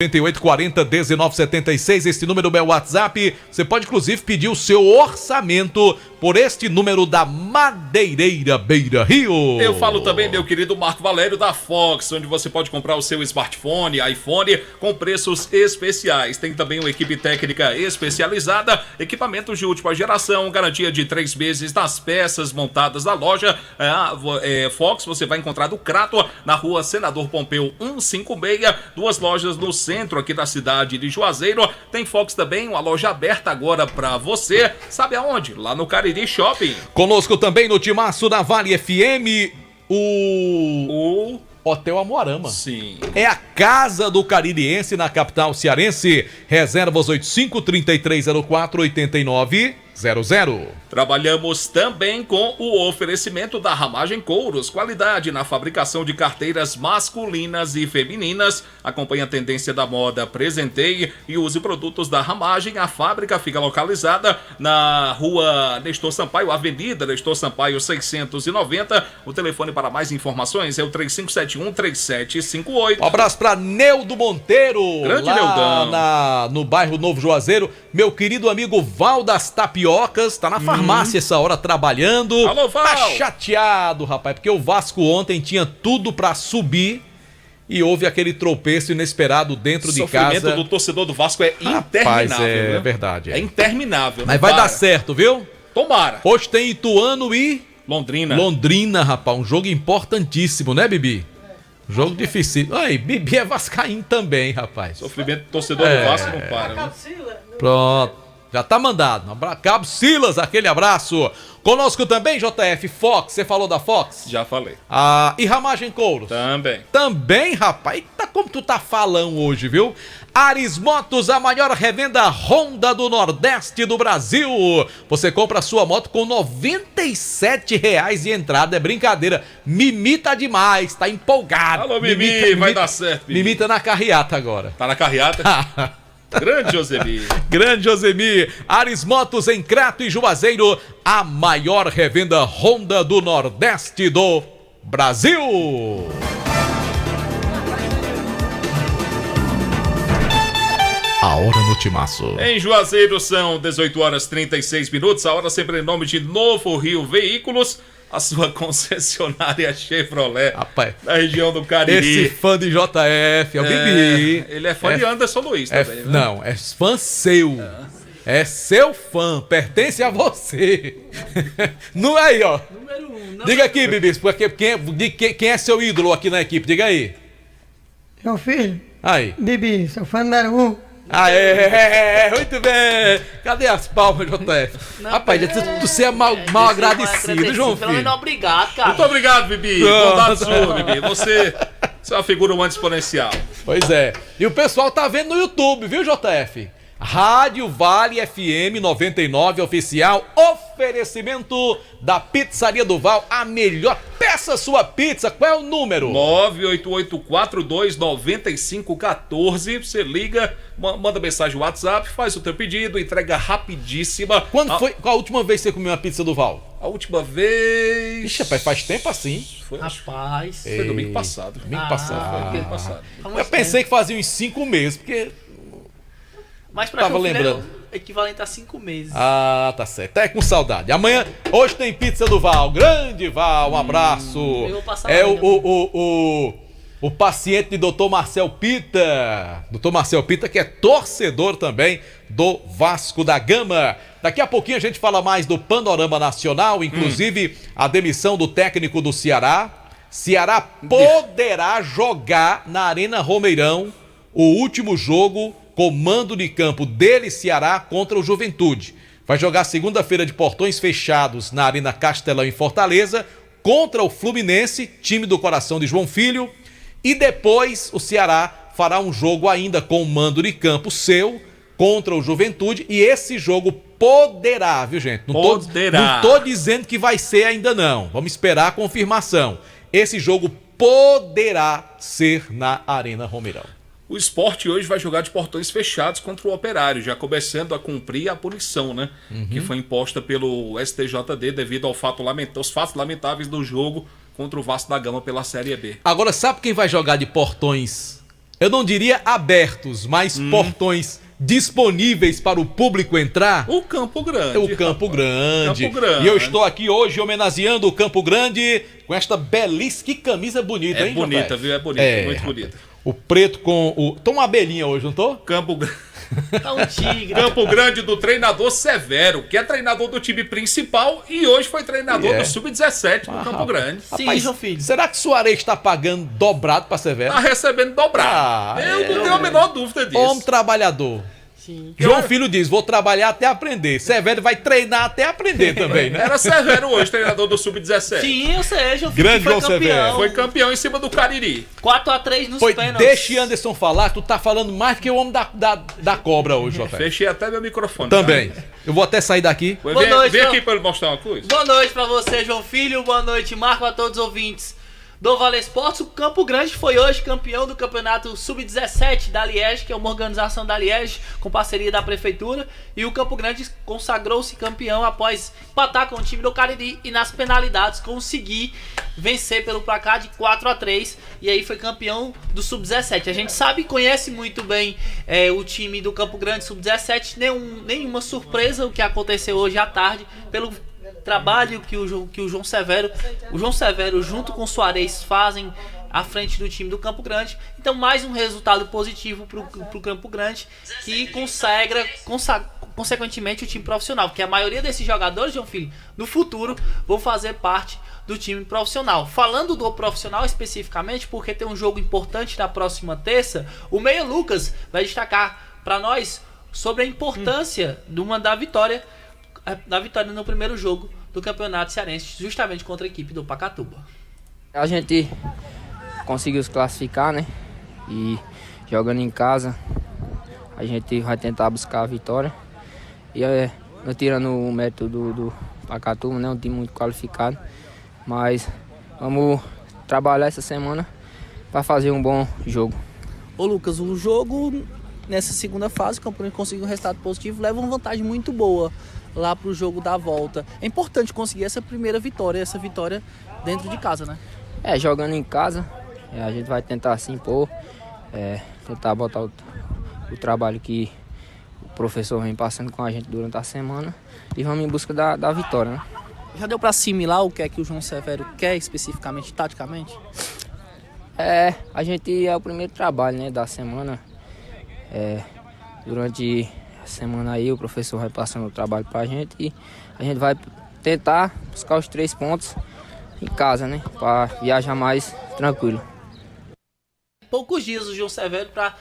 8840-1976, este número é o WhatsApp. Você pode inclusive pedir o seu orçamento por este número da Madeireira Beira Rio. Eu falo também, meu querido Marco Valério, da Fox, onde você pode comprar o seu smartphone, iPhone, com preços especiais. Tem também uma equipe técnica especializada, equipamentos de última geração, garantia de 3 meses nas peças montadas na loja. Fox, você vai encontrar do Crato, na rua Senador Pompeu 156, duas lojas no centro aqui da cidade de Juazeiro. Tem Fox também, uma loja aberta agora pra você. Sabe aonde? Lá no Cariri Shopping. Conosco também no timaço da Vale FM, o Hotel Amoarama. Sim. É a casa do caririense na capital cearense. Reservas 85-3304-8900. Trabalhamos também com o oferecimento da Ramagem Couros, qualidade na fabricação de carteiras masculinas e femininas. Acompanhe a tendência da moda, presenteie e use produtos da Ramagem. A fábrica fica localizada na rua Nestor Sampaio, Avenida Nestor Sampaio 690. O telefone para mais informações é o 3571-3758. Um abraço para Neudo Monteiro, grande lá no bairro Novo Juazeiro. Meu querido amigo Val das Tapiocas, tá na farmácia essa hora trabalhando. Alô, Val! Tá chateado, rapaz, porque o Vasco ontem tinha tudo pra subir e houve aquele tropeço inesperado dentro de casa. O sofrimento do torcedor do Vasco é interminável. Rapaz, é verdade. É interminável. Mas vai dar certo, viu? Tomara. Hoje tem Ituano e Londrina, rapaz, um jogo importantíssimo, né, Bibi? Jogo difícil. Aí, Bibi é vascaíno também, rapaz. Sofrimento do torcedor do Vasco não para, né? Pronto. Já tá mandado. Cabo Silas, aquele abraço. Conosco também, JF, Fox. Você falou da Fox? Já falei. E Ramagem Couros? Também. Também, rapaz. Eita, como tu tá falando hoje, viu? Ares Motos, a maior revenda Honda do Nordeste do Brasil. Você compra a sua moto com R$97 de entrada. É brincadeira. Mimi tá demais, tá empolgado. Alô, Mimi, vai dar certo, Mimi. Mimi tá na carreata agora. Tá na carreata? Grande Josemir. Grande Josemir. Ares Motos em Crato e Juazeiro, a maior revenda Honda do Nordeste do Brasil. A hora no timaço. Em Juazeiro são 18h36. A hora sempre em nome de Novo Rio Veículos, a sua concessionária Chevrolet, rapaz, da região do Cariri. Esse fã de JF é o Bibi. Ele é fã de Anderson Luiz também, né? Não, é fã seu. É seu fã, pertence a você. Não é aí, ó. Número 1. Diga aqui, Bibi, porque quem é seu ídolo aqui na equipe? Diga aí. Meu filho. Aí. Bibi, seu fã número 1. Muito bem. Cadê as palmas, JF? Não, rapaz, você é mal agradecido, João Filho. Pelo menos obrigado, cara. Muito obrigado, Bibi. Bondade sua, Bibi. Você é uma figura humana exponencial. Pois é. E o pessoal tá vendo no YouTube, viu, JF? Rádio Vale FM 99 oficial, oferecimento da Pizzaria do Val, a melhor. Peça sua pizza, qual é o número? 988429514. Você liga, manda mensagem no WhatsApp, faz o teu pedido, entrega rapidíssima. Qual a última vez que você comeu uma pizza do Val? A última vez... Ixi, rapaz, faz tempo assim. Rapaz. Foi domingo passado. Domingo passado. Domingo passado. Eu pensei que fazia uns 5 meses, porque... Mas pra tava lembrando. É equivalente a 5 meses. Tá certo. Tá com saudade. Hoje tem pizza do Val. Grande Val, um abraço. Eu vou passar o paciente de Dr. Marcel Pita. Dr. Marcel Pita, que é torcedor também do Vasco da Gama. Daqui a pouquinho a gente fala mais do panorama nacional, inclusive a demissão do técnico do Ceará. Ceará poderá jogar na Arena Romeirão o último jogo, comando de campo dele, Ceará, contra o Juventude. Vai jogar segunda-feira de portões fechados na Arena Castelão em Fortaleza, contra o Fluminense, time do coração de João Filho. E depois o Ceará fará um jogo ainda com mando de campo seu, contra o Juventude. E esse jogo poderá, viu, gente? Não tô dizendo que vai ser ainda não. Vamos esperar a confirmação. Esse jogo poderá ser na Arena Romeirão. O Sport hoje vai jogar de portões fechados contra o Operário, já começando a cumprir a punição, né? Que foi imposta pelo STJD devido aos fatos lamentáveis do jogo contra o Vasco da Gama pela Série B. Agora, sabe quem vai jogar de portões eu não diria abertos, mas portões disponíveis para o público entrar. O Campo Grande. O Campo Grande. Campo Grande. E eu estou aqui hoje homenageando o Campo Grande com esta belíssima, que camisa bonita, hein, bonita, rapaz? viu? É bonita, muito bonita. O preto com o... Tô uma abelhinha hoje, não tô? Campo Grande. Tá um tigre. Campo Grande do treinador Severo, que é treinador do time principal e hoje foi treinador do Sub-17 no Campo Grande. Sim, Rapaz, João Filho. será que Suarez está pagando dobrado para Severo? Tá recebendo dobrado. Eu não tenho a menor dúvida disso. Homem trabalhador. Sim. João Filho diz, vou trabalhar até aprender. Severo vai treinar até aprender também, né? Era Severo hoje, treinador do Sub-17. Sim, eu sei, João Filho. Grande foi João campeão. Severo. Foi campeão em cima do Cariri. 4-3 nos Foi, pênaltis. deixe Anderson falar, tu tá falando mais do que o homem da cobra hoje, rapaz. Fechei até meu microfone. Também. Tá? Eu vou até sair daqui. Boa noite, Vem João. aqui pra eu mostrar uma coisa. Boa noite pra você, João Filho. Boa noite, Marco, a todos os ouvintes do Vale Esportes. O Campo Grande foi hoje campeão do campeonato Sub-17 da Liege, que é uma organização da Liege com parceria da prefeitura. E o Campo Grande consagrou-se campeão após empatar com o time do Cariri e nas penalidades conseguir vencer pelo placar de 4-3. E aí foi campeão do Sub-17. A gente sabe e conhece muito bem o time do Campo Grande Sub-17. Nenhuma surpresa o que aconteceu hoje à tarde pelo trabalho que o João Severo junto com o Suarez fazem à frente do time do Campo Grande. Então mais um resultado positivo pro Campo Grande, que consequentemente o time profissional, porque a maioria desses jogadores, João Filho, no futuro vão fazer parte do time profissional. Falando do profissional especificamente, porque tem um jogo importante na próxima terça, o Meia Lucas vai destacar para nós sobre a importância da vitória no primeiro jogo do Campeonato Cearense, justamente contra a equipe do Pacatuba. A gente conseguiu se classificar, né? E jogando em casa, a gente vai tentar buscar a vitória. E não tirando o mérito do Pacatuba, né? Um time muito qualificado. Mas vamos trabalhar essa semana para fazer um bom jogo. Ô Lucas, o jogo nessa segunda fase, o Campo Grande conseguiu um resultado positivo, leva uma vantagem muito boa lá pro jogo da volta. É importante conseguir essa primeira vitória, essa vitória dentro de casa, né? Jogando em casa, a gente vai tentar se impor, tentar botar o trabalho que o professor vem passando com a gente durante a semana e vamos em busca da vitória, né? Já deu para assimilar o que é que o João Severo quer especificamente, taticamente? A gente é o primeiro trabalho, né, da semana. Durante a semana aí o professor vai passando o trabalho pra gente e a gente vai tentar buscar os 3 pontos em casa, né, para viajar mais tranquilo. Poucos dias o João Severo para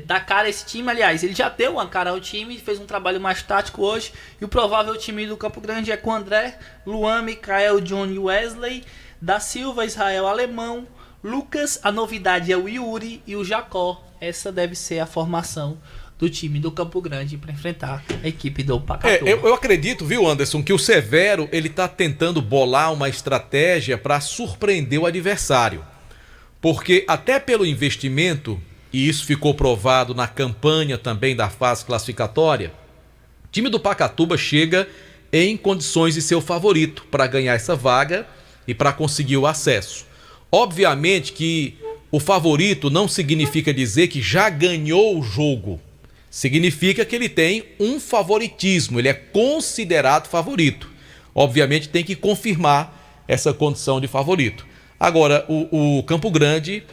dar cara a esse time. Aliás, ele já deu uma cara ao time, fez um trabalho mais tático hoje. E o provável time do Campo Grande é com André, Luan, Mikael, Johnny, Wesley, da Silva, Israel, Alemão, Lucas. A novidade é o Yuri e o Jacó. Essa deve ser a formação do time do Campo Grande para enfrentar a equipe do Pacatuba. Eu acredito, viu, Anderson, que o Severo ele tá tentando bolar uma estratégia para surpreender o adversário. Porque até pelo investimento, e isso ficou provado na campanha também da fase classificatória, o time do Pacatuba chega em condições de ser o favorito para ganhar essa vaga e para conseguir o acesso. Obviamente que o favorito não significa dizer que já ganhou o jogo. Significa que ele tem um favoritismo, ele é considerado favorito. Obviamente tem que confirmar essa condição de favorito. Agora, o Campo Grande,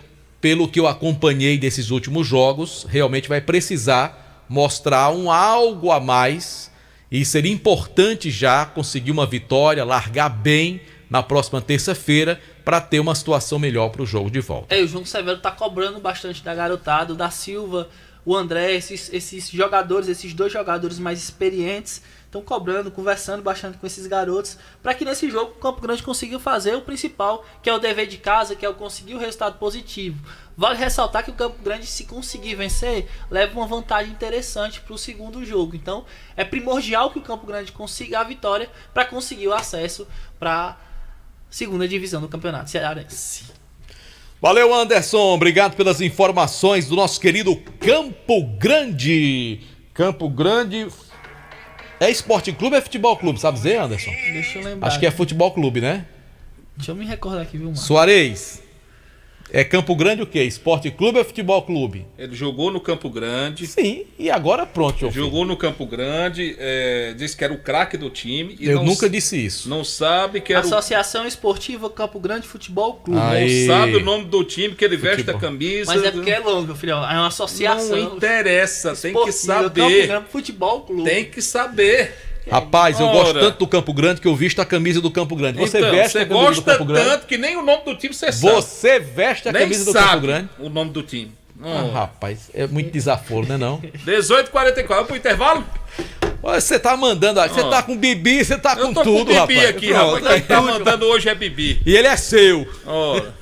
pelo que eu acompanhei desses últimos jogos, realmente vai precisar mostrar um algo a mais e seria importante já conseguir uma vitória, largar bem na próxima terça-feira para ter uma situação melhor para o jogo de volta. O João Severo tá cobrando bastante da garotada, o da Silva, o André, esses jogadores, esses 2 jogadores mais experientes, estão cobrando, conversando bastante com esses garotos, para que nesse jogo o Campo Grande consiga fazer o principal, que é o dever de casa, que é o conseguir o resultado positivo. Vale ressaltar que o Campo Grande, se conseguir vencer, leva uma vantagem interessante para o segundo jogo. Então é primordial que o Campo Grande consiga a vitória para conseguir o acesso para a segunda divisão do Campeonato Cearense. Valeu, Anderson. Obrigado pelas informações do nosso querido Campo Grande. Campo Grande é Esporte Clube ou é Futebol Clube? Sabe dizer, Anderson? Deixa eu lembrar. Acho que é Futebol Clube, né? Deixa eu me recordar aqui, viu, mano? Suarez. É Campo Grande o quê? Esporte Clube ou Futebol Clube? Ele jogou no Campo Grande. Sim, e agora pronto, João Jogou no Campo Grande, disse que era o craque do time. E Eu nunca disse isso. Não sabe que era Associação Esportiva Campo Grande Futebol Clube. Aí. Não sabe o nome do time, que ele veste Futebol. a camisa. Mas é porque é longo, meu filho. É uma associação. Não interessa, tem que esportiva, Campo saber. Grande Futebol Clube. Tem que saber. Rapaz, eu Ora. gosto tanto do Campo Grande que eu visto a camisa do Campo Grande. Você Então, veste você a camisa do gosta Campo Grande? tanto que nem o nome do time você sabe. Você veste a Nem camisa do sabe Campo Grande? o nome do time. Rapaz, é muito desaforo, né não? 18h44, vamos pro intervalo? Olha, você tá mandando, você tá com bibi, você tá Eu com tô tudo, com o Bibi rapaz. aqui, Pronto, rapaz. Quem tá mandando hoje é Bibi. E ele é seu. Ora,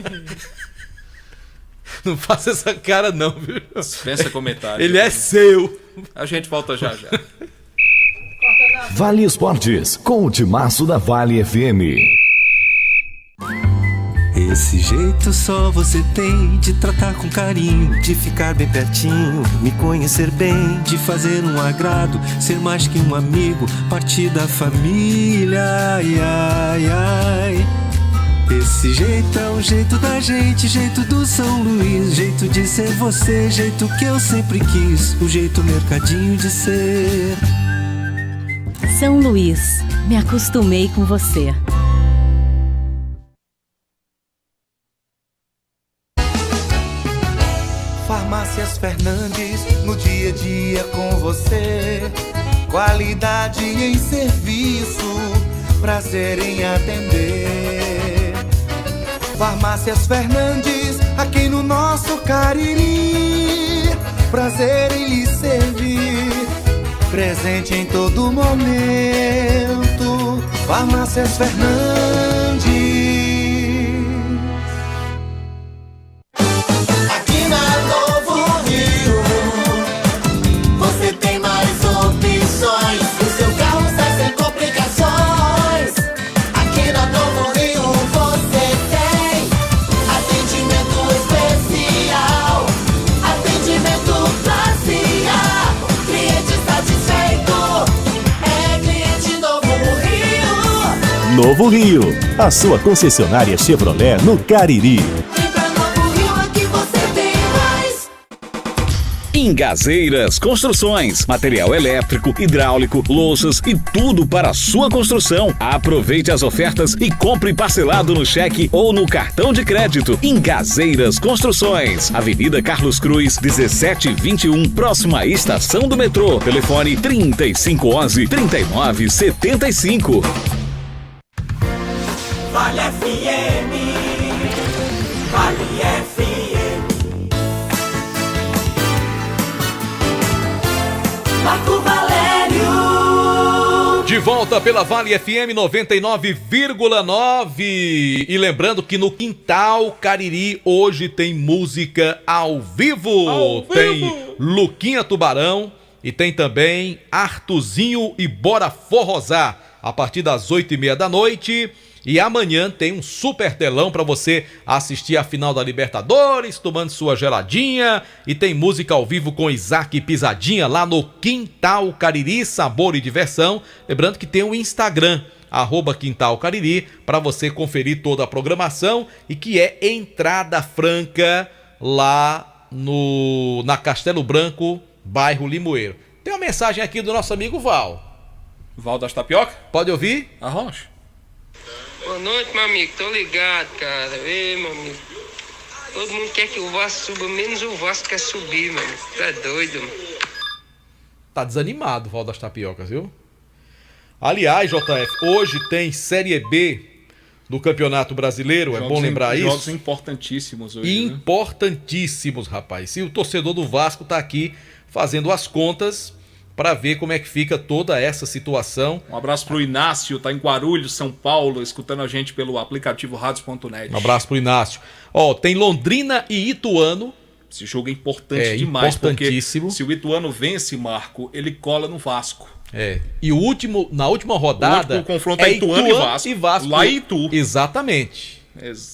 Não faça essa cara não, viu? dispensa comentário. Ele é seu. A gente volta já já. Vale Esportes, com o timaço da Vale FM. Esse jeito só você tem de tratar com carinho, de ficar bem pertinho, me conhecer bem, de fazer um agrado, ser mais que um amigo, partir da família, ai, ai, ai. Esse jeito é o jeito da gente, jeito do São Luís, jeito de ser você, jeito que eu sempre quis, o jeito mercadinho de ser. São Luís, me acostumei com você. Farmácias Fernandes, no dia a dia com você. Qualidade em serviço, prazer em atender. Farmácias Fernandes, aqui no nosso Cariri. Prazer em lhe servir, presente em todo momento. Farmácias Fernandes. Novo Rio, a sua concessionária Chevrolet no Cariri. Ingazeiras Construções, material elétrico, hidráulico, louças e tudo para a sua construção. Aproveite as ofertas e compre parcelado no cheque ou no cartão de crédito. Ingazeiras Construções, Avenida Carlos Cruz, 1721, próxima à estação do metrô. Telefone 3511-3975. Vale FM, Vale FM. Marco Valério. De volta pela Vale FM 99,9. E lembrando que no Quintal Cariri hoje tem música ao vivo. Tem Luquinha Tubarão e tem também Artuzinho e Bora Forrosar a partir das 8h30 da noite. E amanhã tem um super telão para você assistir a final da Libertadores, tomando sua geladinha. E tem música ao vivo com Isaac Pisadinha lá no Quintal Cariri, sabor e diversão. Lembrando que tem o Instagram, @Quintal Cariri, para você conferir toda a programação. E que é entrada franca lá na Castelo Branco, bairro Limoeiro. Tem uma mensagem aqui do nosso amigo Val. Val das Tapioca? Pode ouvir? Arrocha. Boa noite, meu amigo. Tô ligado, cara. Ei, meu amigo. Todo mundo quer que o Vasco suba, menos o Vasco quer subir, mano. Tu é doido, mano. Tá desanimado o Val das Tapiocas, viu? Aliás, JF, hoje tem Série B do Campeonato Brasileiro, é bom lembrar isso. Jogos importantíssimos hoje, Importantíssimos, rapaz. E o torcedor do Vasco tá aqui fazendo as contas para ver como é que fica toda essa situação. Um abraço pro Inácio, tá em Guarulhos, São Paulo, escutando a gente pelo aplicativo radios.net. Um abraço pro Inácio. Ó, tem Londrina e Ituano. Esse jogo é importante demais, importantíssimo. Porque se o Ituano vence, Marco, ele cola no Vasco. E na última rodada, o confronto é Ituano e Vasco. Lá em Itu. Exatamente.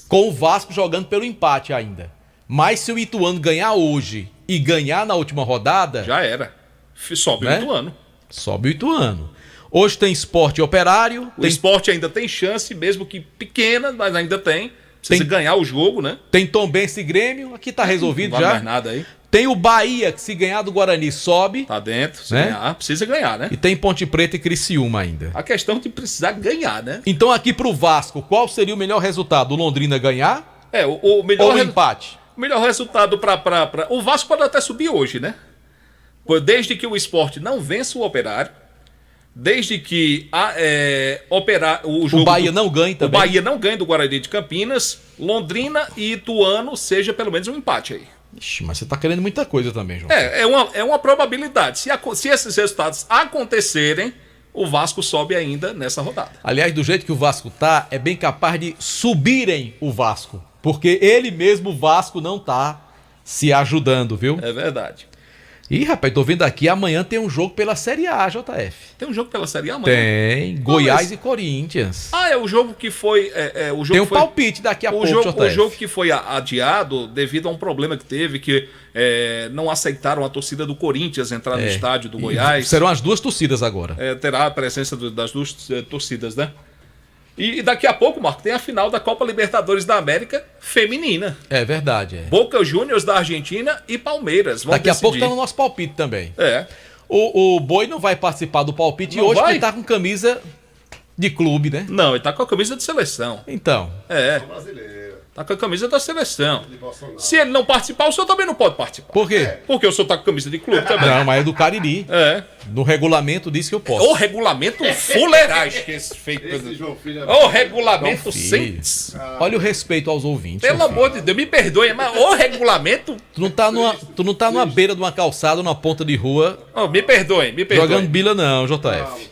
Com o Vasco jogando pelo empate ainda. Mas se o Ituano ganhar hoje e ganhar na última rodada... Já era. Sobe, né? O Ituano. Sobe o Ituano. Hoje tem Sport e Operário. O Sport ainda tem chance, mesmo que pequena, mas ainda tem. Precisa ganhar o jogo, né? Tem Tombense e Grêmio, aqui tá resolvido não vale já. mais nada aí. Tem o Bahia, que se ganhar do Guarani sobe. Tá dentro, se né? ganhar, precisa ganhar, né? E tem Ponte Preta e Criciúma ainda. A questão de precisar ganhar, né? Então aqui pro Vasco, qual seria o melhor resultado? O Londrina ganhar? O melhor ou o empate? O melhor resultado pra... O Vasco pode até subir hoje, né? Desde que o Sport não vença o Operário, desde que o jogo... O Bahia não ganha também. O Bahia não ganha do Guarani de Campinas, Londrina e Ituano seja pelo menos um empate aí. Ixi, mas você tá querendo muita coisa também, João. É uma probabilidade. Se esses resultados acontecerem, o Vasco sobe ainda nessa rodada. Aliás, do jeito que o Vasco tá, é bem capaz de subirem o Vasco. Porque ele mesmo, o Vasco, não tá se ajudando, viu? É verdade. Ih, rapaz, tô vendo aqui, amanhã tem um jogo pela Série A, JF. Tem um jogo pela Série A amanhã? Tem, Goiás e Corinthians. É o jogo que foi... tem um palpite daqui a pouco, JF. O jogo que foi adiado devido a um problema que teve, que não aceitaram a torcida do Corinthians entrar no estádio do Goiás. Serão as duas torcidas agora. Terá a presença das duas torcidas, né? E daqui a pouco, Marco, tem a final da Copa Libertadores da América feminina. É verdade. Boca Juniors da Argentina e Palmeiras vão daqui decidir. A pouco tá no nosso palpite também. É. O Boi não vai participar do palpite não hoje vai? porque tá com camisa de clube, né? Não, ele tá com a camisa de seleção. Então. Tá com a camisa da seleção. Se ele não participar, o senhor também não pode participar. Por quê? Porque o senhor tá com camisa de clube também. Não, mas é do Cariri. No regulamento diz que eu posso. O regulamento fuleiragem que esse feito. O regulamento sem. Olha o respeito aos ouvintes. Pelo amor de Deus, me perdoe, mas o regulamento. Tu não tá numa beira de uma calçada, numa ponta de rua. Me perdoe. Jogando bila não, JF.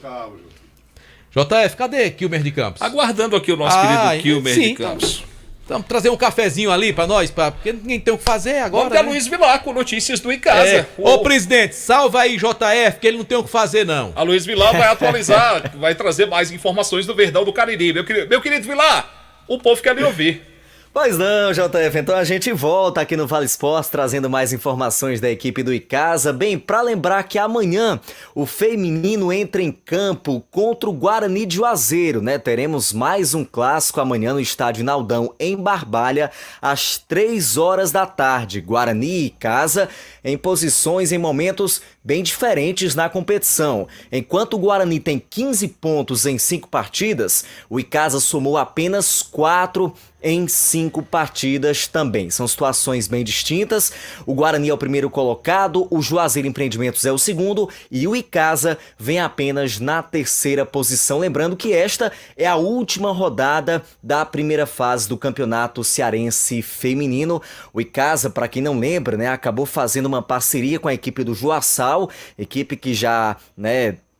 JF, cadê Quilmer de Campos? Aguardando aqui o nosso querido Quilmer de Campos. Vamos trazer um cafezinho ali pra nós, porque ninguém tem o que fazer agora. Vamos ter Luiz Vilar com notícias do Icasa. Ô presidente, salva aí JF, que ele não tem o que fazer não. A Luiz Vilar vai atualizar, vai trazer mais informações do Verdão do Cariri. Meu querido Vilar, o povo quer lhe ouvir. Pois não, JF, então a gente volta aqui no Vale Esportes trazendo mais informações da equipe do Icasa. Bem, para lembrar que amanhã o feminino entra em campo contra o Guarani de Juazeiro, né? Teremos mais um clássico amanhã no estádio Naldão, em Barbalha, às 3 horas da tarde. Guarani e Icasa em posições em momentos bem diferentes na competição. Enquanto o Guarani tem 15 pontos em 5 partidas, o Icasa somou apenas 4 em 5 partidas também. São situações bem distintas. O Guarani é o primeiro colocado, o Juazeiro Empreendimentos é o segundo e o Icasa vem apenas na 3ª posição. Lembrando que esta é a última rodada da primeira fase do Campeonato Cearense Feminino. O Icasa, para quem não lembra, né, acabou fazendo uma parceria com a equipe do Juaçal, equipe que já,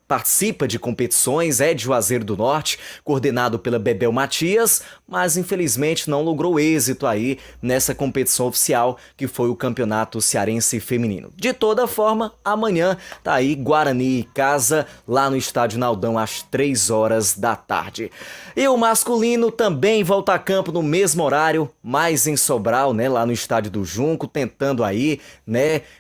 participa de competições, é de Juazeiro do Norte, coordenado pela Bebel Matias, mas infelizmente não logrou êxito aí nessa competição oficial que foi o Campeonato Cearense Feminino. De toda forma, amanhã tá aí Guarani e Icasa lá no Estádio Naldão às 3 horas da tarde. E o masculino também volta a campo no mesmo horário, mas em Sobral, lá no Estádio do Junco, tentando aí,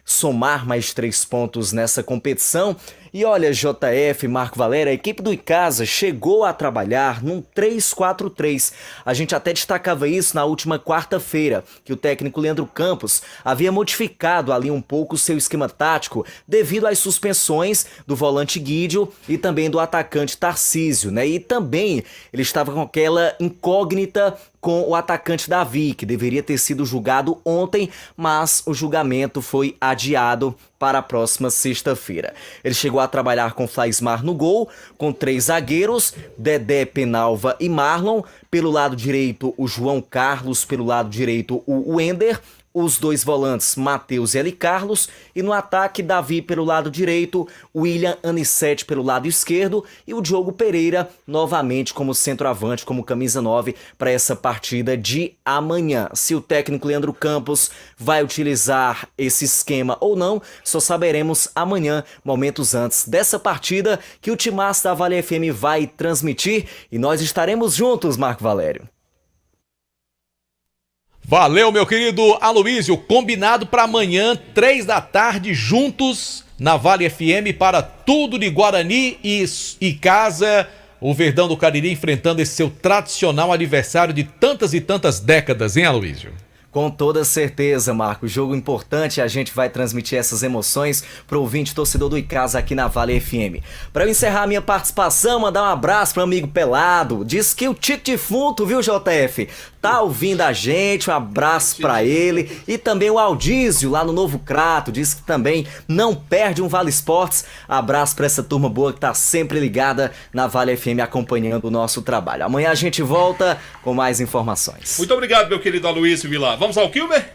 somar mais 3 pontos nessa competição. E olha, JF, Marco Valério, a equipe do Icasa chegou a trabalhar num 3-4-3. A gente até destacava isso na última quarta-feira, que o técnico Leandro Campos havia modificado ali um pouco o seu esquema tático devido às suspensões do volante Guídio e também do atacante Tarcísio, E também ele estava com aquela incógnita com o atacante Davi, que deveria ter sido julgado ontem, mas o julgamento foi adiado para a próxima sexta-feira. Ele chegou a trabalhar com Flaismar no gol, com 3 zagueiros, Dedé, Penalva e Marlon. Pelo lado direito, o João Carlos, pelo lado direito, o Wender. Os 2 volantes, Matheus e Eli Carlos, e no ataque, Davi pelo lado direito, William Anissete pelo lado esquerdo e o Diogo Pereira novamente como centroavante, como camisa 9 para essa partida de amanhã. Se o técnico Leandro Campos vai utilizar esse esquema ou não, só saberemos amanhã, momentos antes dessa partida que o Timaço da Vale FM vai transmitir e nós estaremos juntos, Marco Valério. Valeu, meu querido Aloísio. Combinado para amanhã, 3 da tarde, juntos na Vale FM para tudo de Guarani e Icasa O Verdão do Cariri enfrentando esse seu tradicional adversário de tantas e tantas décadas, hein, Aloysio? Com toda certeza, Marco. Jogo importante, a gente vai transmitir essas emoções pro ouvinte torcedor do Icasa aqui na Vale FM. Para eu encerrar minha participação, mandar um abraço pro amigo Pelado. Diz que o Tico Defunto, viu, JF? Tá ouvindo a gente, um abraço pra ele. E também o Aldísio, lá no Novo Crato, diz que também não perde um Vale Esportes. Abraço pra essa turma boa que tá sempre ligada na Vale FM acompanhando o nosso trabalho. Amanhã a gente volta com mais informações. Muito obrigado, meu querido Aloysio Vilar. Vamos ao Kilmer?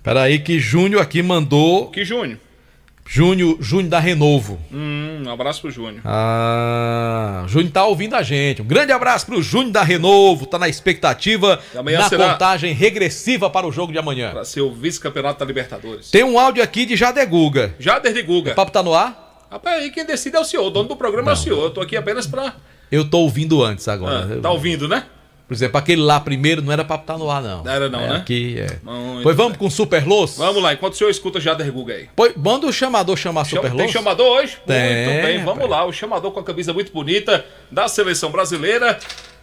Peraí que Júnior aqui mandou... Que Júnior? Júnior da Renovo. Um abraço pro Júnior. Júnior tá ouvindo a gente. Um grande abraço pro Júnior da Renovo. Tá na expectativa, na contagem regressiva para o jogo de amanhã. Para ser o vice-campeonato da Libertadores. Tem um áudio aqui de Jader Guga. Jader de Guga. O papo tá no ar? Rapaz, aí quem decide é o senhor. O dono do programa é o senhor. Eu tô aqui apenas pra... Eu tô ouvindo antes agora. Tá ouvindo, né? Por exemplo, aquele lá primeiro não era pra estar no ar, não. Não era não, né? Aqui, Pois vamos com o Super Los? Vvamos lá, enquanto o senhor escuta Jader Guga aí. Pois, manda o chamador chamar Super Los. Tem chamador hoje? Tem, muito bem, vamos lá. O chamador com a camisa muito bonita da Seleção Brasileira.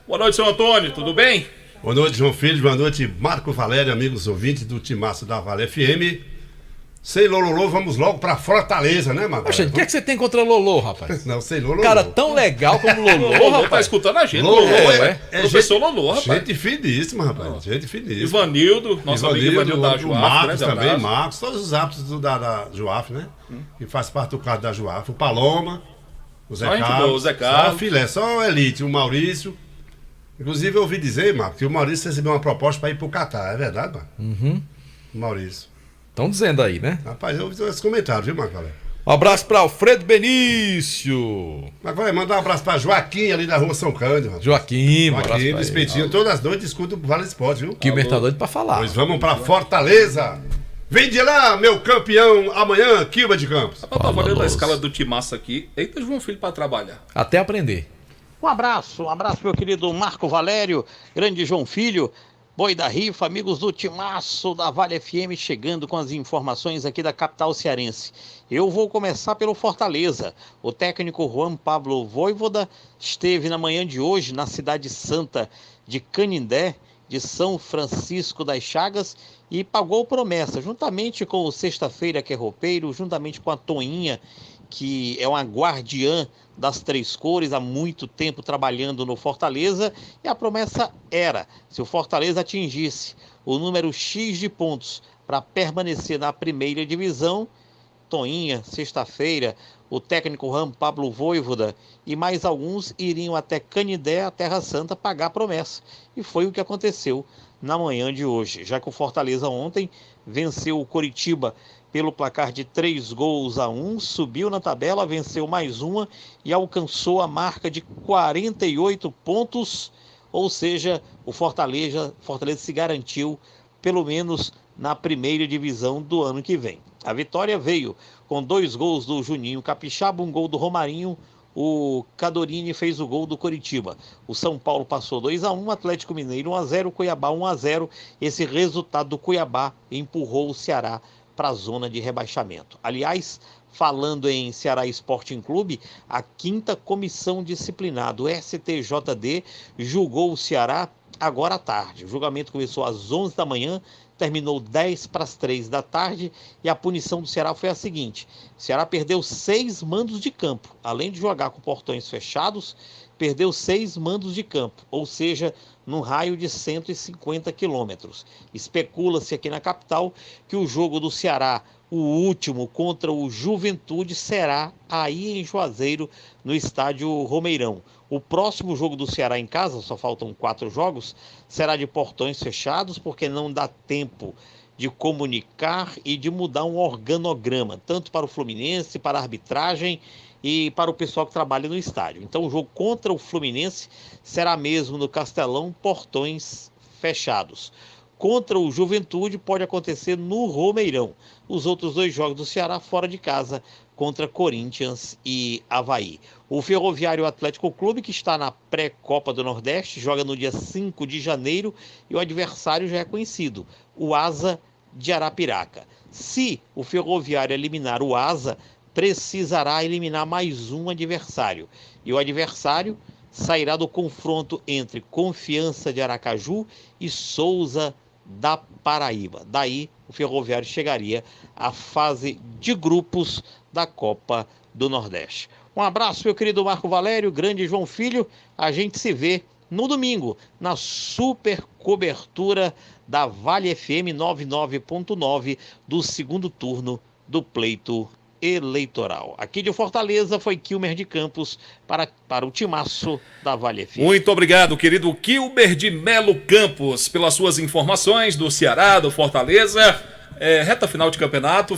Boa noite, seu Antônio, tudo bem? Boa noite, João Filho. Boa noite, Marco Valério, amigos ouvintes do Timaço da Vale FM. Sei Lolô, vamos logo pra Fortaleza, né, Marco? Poxa, o que é que você tem contra Lolô, rapaz? Não, sei Lolô. Cara tão legal como Lolô, Lolô rapaz. tá escutando a gente. Lolô Professor Lolô, rapaz. Gente finíssima, rapaz. Gente finíssima. Ivanildo, nosso amigo Ivanildo da Joaf. Marcos também, Marcos. Todos os árbitros da Joaf, né? Que faz parte do quadro da Joaf. O Paloma, o Zé Carlos. Só filé, só o Elite, o Maurício. Inclusive eu ouvi dizer, Marcos, que o Maurício recebeu uma proposta pra ir pro Catar. É verdade, Marcos? O Maurício. Estão dizendo aí, né? Rapaz, eu ouvi esse comentário, viu, Marco? Um abraço para Alfredo Benício. Agora mandar um abraço para Joaquim, ali da rua São Cândido. Joaquim, do Espetinho. Todas as noites escuta o Vale Esporte, viu? Que tá doido para falar. Pois vamos para Fortaleza. Vem de lá, meu campeão, amanhã, Quilba de Campos. Rapaz, tá olhando a escala do Timaço aqui. Eita, João Filho para trabalhar. Até aprender. Um abraço, meu querido Marco Valério, grande João Filho. Boi da Rifa, amigos do Timaço da Vale FM, chegando com as informações aqui da capital cearense. Eu vou começar pelo Fortaleza. O técnico Juan Pablo Vojvoda esteve na manhã de hoje na cidade santa de Canindé, de São Francisco das Chagas, e pagou promessa, juntamente com o Sexta-feira, que é roupeiro, juntamente com a Toinha, que é uma guardiã das três cores, há muito tempo trabalhando no Fortaleza, e a promessa era, se o Fortaleza atingisse o número X de pontos para permanecer na primeira divisão, Toinha, Sexta-feira, o técnico Juan Pablo Vojvoda e mais alguns iriam até Canindé, a Terra Santa, pagar a promessa. E foi o que aconteceu na manhã de hoje, já que o Fortaleza ontem venceu o Coritiba pelo placar de 3-1, subiu na tabela, venceu mais uma e alcançou a marca de 48 pontos, ou seja, o Fortaleza se garantiu pelo menos na primeira divisão do ano que vem. A vitória veio com 2 gols do Juninho Capixaba, 1 gol do Romarinho, o Cadorini fez o gol do Coritiba. O São Paulo passou 2-1, Atlético Mineiro 1-0, Cuiabá 1-0. Esse resultado do Cuiabá empurrou o Ceará para a zona de rebaixamento. Aliás, falando em Ceará Sporting Clube, a 5ª comissão disciplinar do STJD julgou o Ceará agora à tarde. O julgamento começou às 11 da manhã, terminou 10 para as 3 da tarde e a punição do Ceará foi a seguinte: o Ceará perdeu 6 mandos de campo, além de jogar com portões fechados, perdeu 6 mandos de campo, ou seja, num raio de 150 quilômetros. Especula-se aqui na capital que o jogo do Ceará, o último contra o Juventude, será aí em Juazeiro, no estádio Romeirão. O próximo jogo do Ceará em casa, só faltam 4 jogos, será de portões fechados, porque não dá tempo de comunicar e de mudar um organograma, tanto para o Fluminense, para a arbitragem e para o pessoal que trabalha no estádio. Então o jogo contra o Fluminense será mesmo no Castelão, portões fechados. Contra o Juventude pode acontecer no Romeirão. Os outros 2 jogos do Ceará fora de casa, contra Corinthians e Avaí. O Ferroviário Atlético Clube, que está na pré-Copa do Nordeste, joga no dia 5 de janeiro e o adversário já é conhecido, o Asa de Arapiraca. Se o Ferroviário eliminar o Asa, precisará eliminar mais um adversário. E o adversário sairá do confronto entre Confiança de Aracaju e Souza da Paraíba. Daí, o Ferroviário chegaria à fase de grupos da Copa do Nordeste. Um abraço, meu querido Marco Valério, grande João Filho. A gente se vê no domingo, na super cobertura da Vale FM 99.9 do segundo turno do pleito eleitoral. Aqui de Fortaleza foi Quilmer de Campos para o timaço da Vale FM. Muito obrigado, querido Quilmer de Melo Campos, pelas suas informações do Ceará, do Fortaleza. Reta final de campeonato,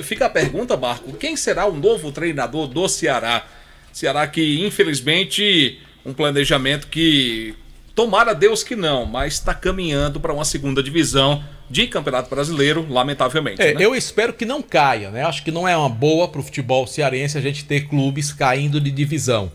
fica a pergunta, Marco, quem será o novo treinador do Ceará? Ceará que, infelizmente, um planejamento que, tomara Deus que não, mas está caminhando para uma segunda divisão de Campeonato Brasileiro, lamentavelmente. Né? Eu espero que não caia, né? Acho que não é uma boa para o futebol cearense a gente ter clubes caindo de divisão.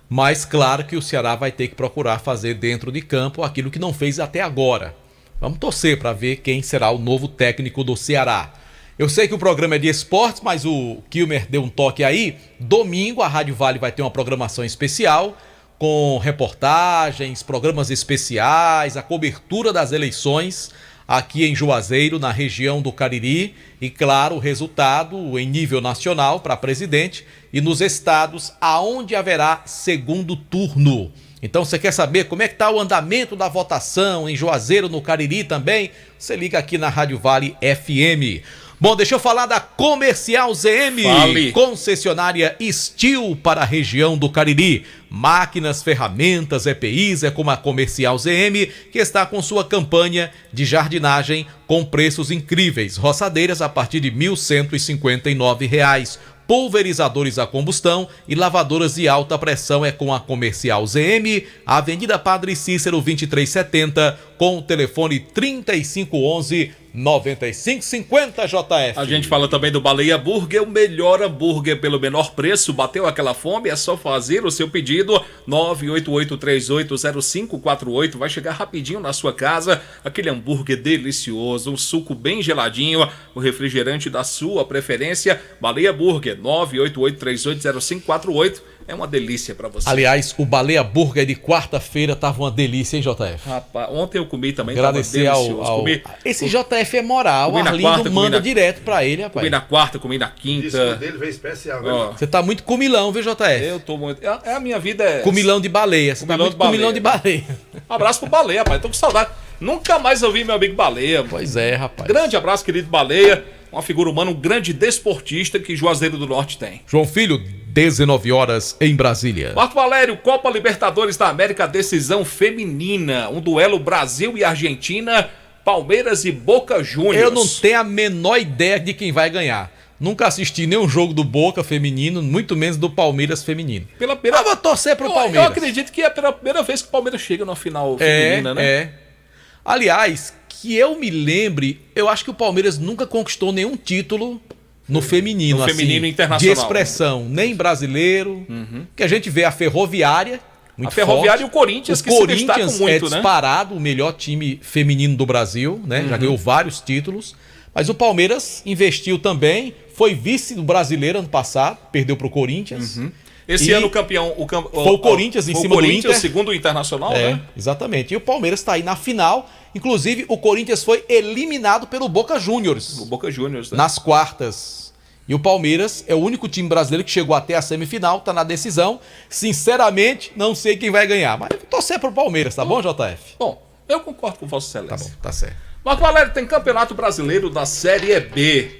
Mas claro que o Ceará vai ter que procurar fazer dentro de campo aquilo que não fez até agora. Vamos torcer para ver quem será o novo técnico do Ceará. Eu sei que o programa é de esportes, mas o Quilmer deu um toque aí. Domingo a Rádio Vale vai ter uma programação especial com reportagens, programas especiais, a cobertura das eleições aqui em Juazeiro, na região do Cariri, e claro, o resultado em nível nacional para presidente e nos estados aonde haverá segundo turno. Então, você quer saber como é que está o andamento da votação em Juazeiro, no Cariri também? Você liga aqui na Rádio Vale FM. Bom, deixa eu falar da Comercial ZM, Fale. Concessionária Steel para a região do Cariri. Máquinas, ferramentas, EPIs, é como a Comercial ZM, que está com sua campanha de jardinagem com preços incríveis. Roçadeiras a partir de R$ 1.159. Pulverizadores a combustão e lavadoras de alta pressão é com a Comercial ZM, Avenida Padre Cícero 2370, com o telefone 3511-9550, JF. A gente fala também do Baleia Burger, o melhor hambúrguer pelo menor preço. Bateu aquela fome? É só fazer o seu pedido, 988380548, vai chegar rapidinho na sua casa, aquele hambúrguer delicioso, um suco bem geladinho, o refrigerante da sua preferência. Baleia Burger, 988380548, é uma delícia pra você. Aliás, o Baleia Burger de quarta-feira tava uma delícia, hein, JF? Rapaz, ontem eu comi também, agradecer tava delicioso. Esse JF é moral, o Arlindo manda direto pra ele, rapaz. Comi na quarta, comi na quinta. Isso dele veio especial, né? Você tá muito comilão, viu, JF? Eu tô muito... a minha vida é... Comilão de baleia, você tá muito comilão de baleia. Um abraço pro Baleia, rapaz, tô com saudade. Nunca mais ouvi meu amigo Baleia. Pois é, rapaz. Grande abraço, querido Baleia. Uma figura humana, um grande desportista que Juazeiro do Norte tem. João Filho, 19 horas em Brasília. Marco Valério, Copa Libertadores da América, decisão feminina. Um duelo Brasil e Argentina, Palmeiras e Boca Juniors. Eu não tenho a menor ideia de quem vai ganhar. Nunca assisti nenhum jogo do Boca feminino, muito menos do Palmeiras feminino. Eu vou torcer pro Palmeiras. Eu acredito que é pela primeira vez que o Palmeiras chega na final feminina, né? Aliás, que eu me lembre, eu acho que o Palmeiras nunca conquistou nenhum título no feminino, no feminino assim, internacional, de expressão, nem brasileiro, que a gente vê a Ferroviária, muito Ferroviária forte. E o Corinthians, que se destacam muito, né? Disparado, o melhor time feminino do Brasil, né? Já ganhou vários títulos, mas o Palmeiras investiu também, foi vice do brasileiro ano passado, perdeu pro Corinthians. Esse ano o campeão... Foi o Corinthians em cima do Inter. O segundo internacional, né? Exatamente. E o Palmeiras está aí na final. Inclusive, o Corinthians foi eliminado pelo Boca Juniors. O Boca Juniors, né? Nas quartas. E o Palmeiras é o único time brasileiro que chegou até a semifinal, está na decisão. Sinceramente, não sei quem vai ganhar. Mas eu vou torcer pro Palmeiras, tá bom, JF? Bom, eu concordo com o Vossa Excelência. Tá bom, tá certo. Marco Valério, tem Campeonato Brasileiro da Série B.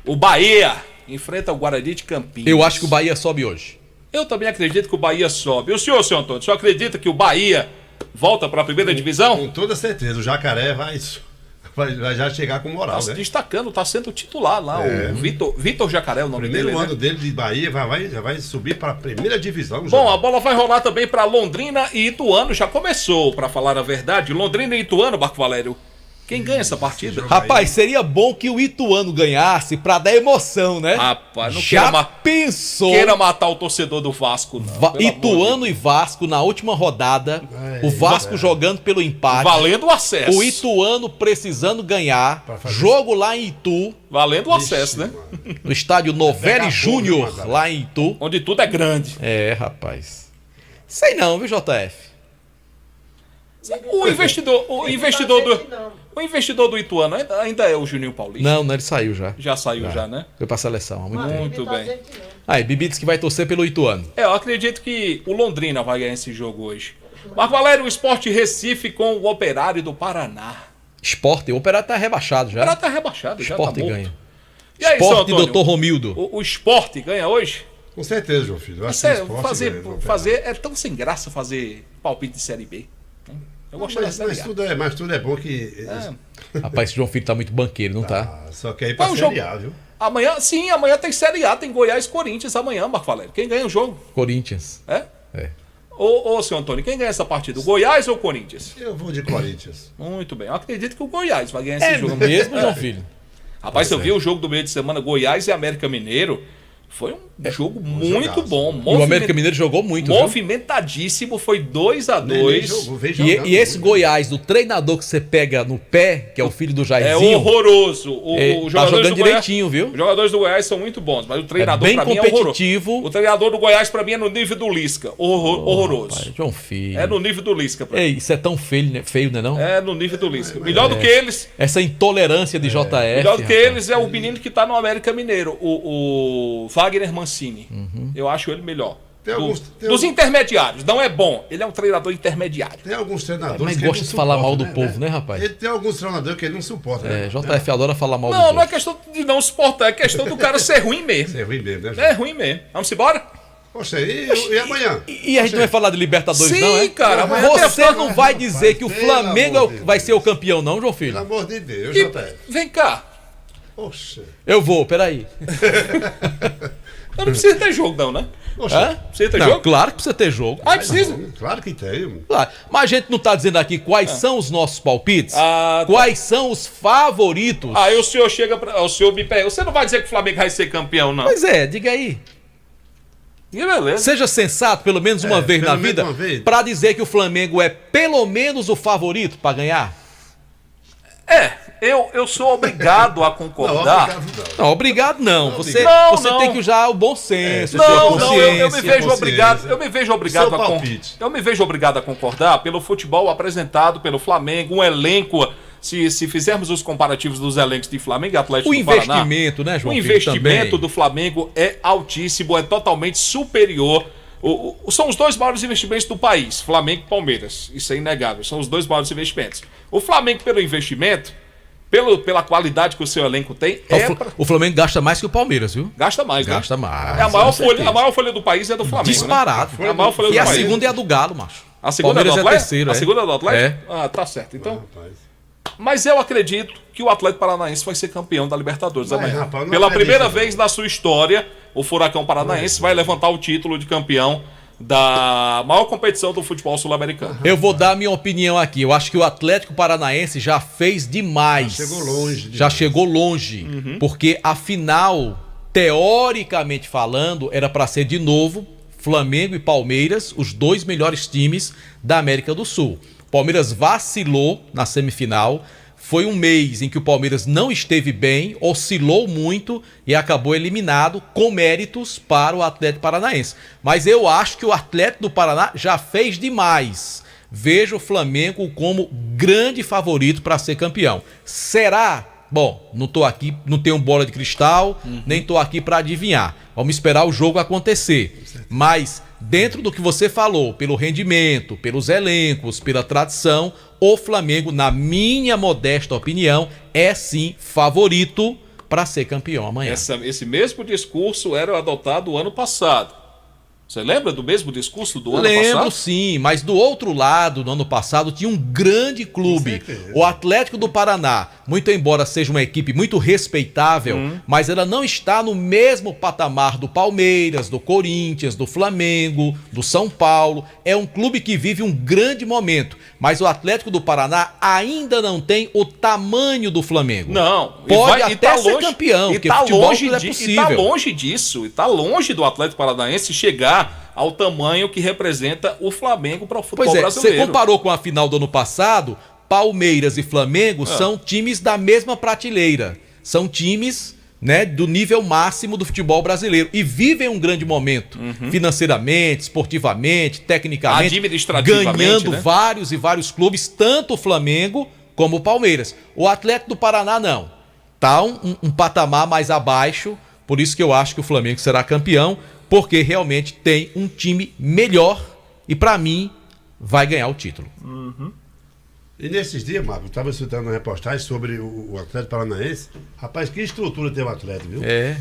O Bahia enfrenta o Guarani de Campinas. Eu acho que o Bahia sobe hoje. Eu também acredito que o Bahia sobe. E o senhor Antônio, o senhor acredita que o Bahia volta para a primeira divisão? Com toda certeza, o Jacaré vai já chegar com moral, tá se né? destacando, está sendo titular lá, o Vitor Jacaré, o nome dele, primeiro ano dele de Bahia já vai subir para a primeira divisão. Bom, a bola vai rolar também para Londrina e Ituano, já começou, para falar a verdade. Londrina e Ituano, Marco Valério. Quem ganha essa partida? Rapaz, seria bom que o Ituano ganhasse pra dar emoção, né? Rapaz, não pensou. Queira matar o torcedor do Vasco, não. Ituano e Vasco na última rodada. O Vasco jogando pelo empate. Valendo o acesso. O Ituano precisando ganhar. Jogo lá em Itu. Valendo o acesso, né? No estádio Novelli Júnior, lá em Itu. Onde tudo é grande. Rapaz. Sei não, viu, JF? O investidor do Ituano ainda é o Juninho Paulista? Não, ele saiu já. Já saiu já, né? Foi pra seleção há muito tempo. Muito bem. Aí, Bibi disse que vai torcer pelo Ituano. Eu acredito que o Londrina vai ganhar esse jogo hoje. Marco Valério, o Sport Recife com o Operário do Paraná. Sport, o Operário tá rebaixado já. O Operário tá rebaixado, já Sport tá morto. ganha. E aí, Sport seu de Antônio, Dr. Romildo. O Sport ganha hoje? Com certeza, João Filho. Eu acho que o Sport fazer é tão sem graça fazer palpite de Série B. Eu gosto da Série A. Mas tudo é bom que... Rapaz, esse João Filho tá muito banqueiro, não tá? Só que aí pra Série A, viu? Amanhã tem Série A, tem Goiás e Corinthians amanhã, Marco Valério. Quem ganha o jogo? Corinthians. É? Ô, senhor Antônio, quem ganha essa partida? O Goiás ou o Corinthians? Eu vou de Corinthians. Muito bem. Eu acredito que o Goiás vai ganhar esse jogo. Mesmo, João Filho? Rapaz, eu vi o jogo do meio de semana, Goiás e América Mineiro. Foi um jogo muito bom. E o América Mineiro jogou muito, movimentadíssimo, foi 2-2. E esse Goiás, do treinador que você pega no pé, que é o filho do Jairzinho... É horroroso. Tá jogando direitinho, viu? Os jogadores do Goiás são muito bons, mas o treinador bem pra mim é competitivo. horroroso. O treinador do Goiás pra mim é no nível do Lisca. Horroroso. Rapaz, João Filho. É no nível do Lisca. Ei, isso é tão feio, né não? É no nível do Lisca. Melhor do que eles... Essa intolerância de JF. Melhor do que eles é o menino que tá no América Mineiro, o Wagner Mancini. Eu acho ele melhor. Dos intermediários. Não é bom. Ele é um treinador intermediário. Tem alguns treinadores mas gosta de falar mal do povo, né, rapaz? Ele tem alguns treinadores que ele não suporta, né? JF adora falar mal do povo. Não é questão de não suportar, é questão do cara ser ruim mesmo. Ser ruim mesmo, né? É ruim mesmo. Vamos embora? Poxa, e amanhã? E a gente não vai falar de Libertadores, não, é? Sim, cara. Você não vai dizer que o Flamengo vai ser o campeão, não, João Filho? Pelo amor de Deus, JF. Vem cá. Poxa. Eu vou, peraí. Não precisa ter jogo, não, né? Precisa ter jogo? Claro que precisa ter jogo. Precisa? Claro que tem. Claro. Mas a gente não tá dizendo aqui quais são os nossos palpites? Quais são os favoritos? Aí o senhor chega o senhor me pega. Você não vai dizer que o Flamengo vai ser campeão, não? Pois é, diga aí. E beleza. Seja sensato pelo menos uma vez na vida pra dizer que o Flamengo é pelo menos o favorito pra ganhar. Eu sou obrigado a concordar. Não, obrigado não. Você tem que usar o bom senso. Eu me vejo obrigado a concordar pelo futebol apresentado pelo Flamengo, um elenco. Se fizermos os comparativos dos elencos de Flamengo e Atlético do Paraná, o investimento, né, João? O investimento do Flamengo é altíssimo, é totalmente superior. São os dois maiores investimentos do país, Flamengo e Palmeiras. Isso é inegável, são os dois maiores investimentos. O Flamengo, pelo investimento, pela qualidade que o seu elenco tem... O Flamengo gasta mais que o Palmeiras, viu? Gasta mais, né? Gasta mais. A maior folha do país é do Flamengo. Disparado. Né? A maior folha do país. país. E a segunda é a do Galo, macho. A segunda Palmeiras é do Atlético? A terceira, a segunda é do Atlético? É. Tá certo. Então... Mas eu acredito que o Atlético Paranaense vai ser campeão da Libertadores amanhã. Pela primeira vez na sua história, o Furacão Paranaense vai levantar o título de campeão da maior competição do futebol sul-americano. Eu vou dar a minha opinião aqui. Eu acho que o Atlético Paranaense já fez demais. Já chegou longe. Porque a final, teoricamente falando, era para ser de novo Flamengo e Palmeiras, os dois melhores times da América do Sul. Palmeiras vacilou na semifinal. Foi um mês em que o Palmeiras não esteve bem, oscilou muito e acabou eliminado com méritos para o Atlético Paranaense. Mas eu acho que o Atlético do Paraná já fez demais. Vejo o Flamengo como grande favorito para ser campeão. Será? Bom, não tô aqui, não tenho bola de cristal, nem tô aqui para adivinhar. Vamos esperar o jogo acontecer. Mas dentro do que você falou, pelo rendimento, pelos elencos, pela tradição, o Flamengo, na minha modesta opinião, é sim favorito para ser campeão amanhã. Esse mesmo discurso era adotado ano passado. Você lembra do mesmo discurso do ano passado? Lembro sim, mas do outro lado, no ano passado, tinha um grande clube, o Atlético do Paraná. Muito embora seja uma equipe muito respeitável, mas ela não está no mesmo patamar do Palmeiras, do Corinthians, do Flamengo, do São Paulo. É um clube que vive um grande momento, mas o Atlético do Paraná ainda não tem o tamanho do Flamengo. Não. Pode até ser campeão, porque futebol é possível. E tá longe disso, e tá longe do Atlético Paranaense chegar ao tamanho que representa o Flamengo para o futebol brasileiro. Você comparou com a final do ano passado, Palmeiras e Flamengo são times da mesma prateleira. São times né, do nível máximo do futebol brasileiro e vivem um grande momento, financeiramente, esportivamente, tecnicamente, administrativamente, ganhando, né? vários e vários clubes, tanto o Flamengo como o Palmeiras. O Atlético do Paraná não, tá um patamar mais abaixo, por isso que eu acho que o Flamengo será campeão, porque realmente tem um time melhor e para mim vai ganhar o título. E nesses dias, Marco, eu estava citando uma reportagem sobre o Atlético Paranaense. Rapaz, que estrutura tem o Atlético, viu? É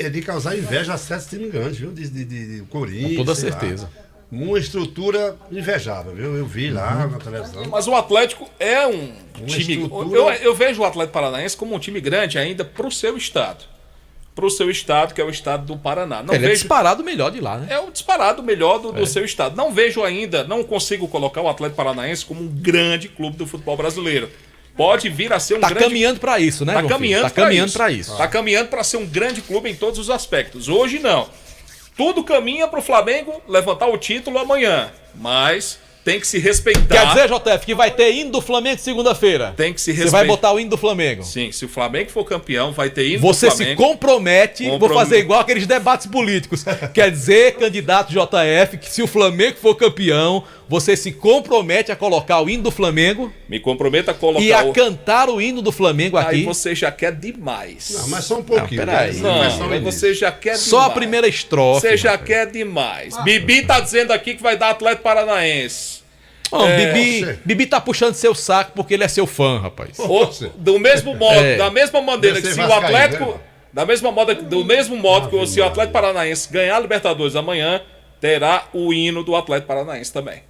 de causar inveja a certos times grandes, viu? De Corinthians. Com toda certeza. Uma estrutura invejável, viu? Eu vi lá na televisão. Mas o Atlético é um time... estrutura- Eu vejo o Atlético Paranaense como um time grande ainda pro seu estado. Pro seu estado, que é o estado do Paraná. Não Ele é vejo... disparado melhor de lá, né? É o disparado melhor do seu estado. Não vejo ainda, não consigo colocar o Atlético Paranaense como um grande clube do futebol brasileiro. Pode vir a ser um grande... Tá caminhando para isso, né, Tá João Filho? caminhando Tá caminhando para isso. Tá caminhando para ser um grande clube em todos os aspectos. Hoje não. Tudo caminha pro Flamengo levantar o título amanhã. Mas tem que se respeitar. Quer dizer, JF, que vai ter hino do Flamengo segunda-feira? Tem que se Você respeitar. vai botar o hino do Flamengo? Sim, se o Flamengo for campeão, vai ter hino Você do Flamengo. se compromete, vou fazer igual aqueles debates políticos. Quer dizer, candidato JF, que se o Flamengo for campeão, você se compromete a colocar o hino do Flamengo Me comprometo a colocar e a cantar o hino do Flamengo Aí aqui. você já quer demais. Não, mas só um pouquinho. Não, peraí. Né? Mas só o Não, início. você já quer demais. Só a primeira estrofe. Você já quer demais. Bibi tá dizendo aqui que vai dar Atlético Paranaense. Bibi tá puxando seu saco porque ele é seu fã, rapaz. Do mesmo modo, É. da mesma maneira Deve que ser se o vascaíno, Atlético... né? Do mesmo modo que se o Atlético Paranaense ganhar a Libertadores amanhã, terá o hino do Atlético Paranaense também.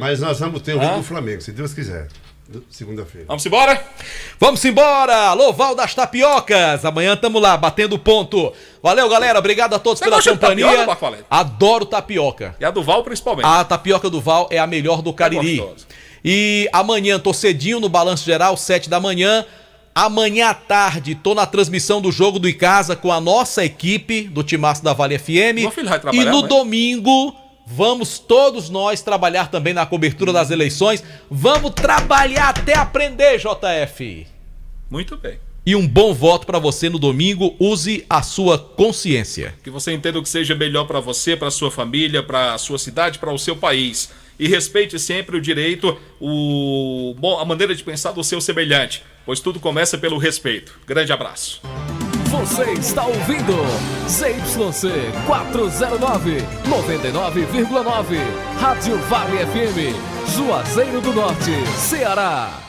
Mas nós vamos ter o hino do Flamengo, se Deus quiser. Segunda-feira. Vamos embora? Vamos embora! Alô, Val das Tapiocas! Amanhã tamo lá, batendo ponto. Valeu, galera. Obrigado a todos Você pela gosta de companhia. tapioca, Marco Valério? Adoro tapioca. E a do Val principalmente. A tapioca do Val é a melhor do Cariri. gostosa. E amanhã tô cedinho no Balanço Geral, 7 da manhã. Amanhã à tarde tô na transmissão do Jogo do Icasa com a nossa equipe do Timaço da Vale FM. Meu filho vai E trabalhar no amanhã? domingo vamos todos nós trabalhar também na cobertura das eleições. Vamos trabalhar até aprender, JF. Muito bem. E um bom voto pra você no domingo. Use a sua consciência. Que você entenda o que seja melhor para você, para sua família, para a sua cidade, para o seu país. E respeite sempre o direito, a maneira de pensar do seu semelhante, pois tudo começa pelo respeito. Grande abraço. Você está ouvindo ZYC 409, 99,9. Rádio Vale FM, Juazeiro do Norte, Ceará.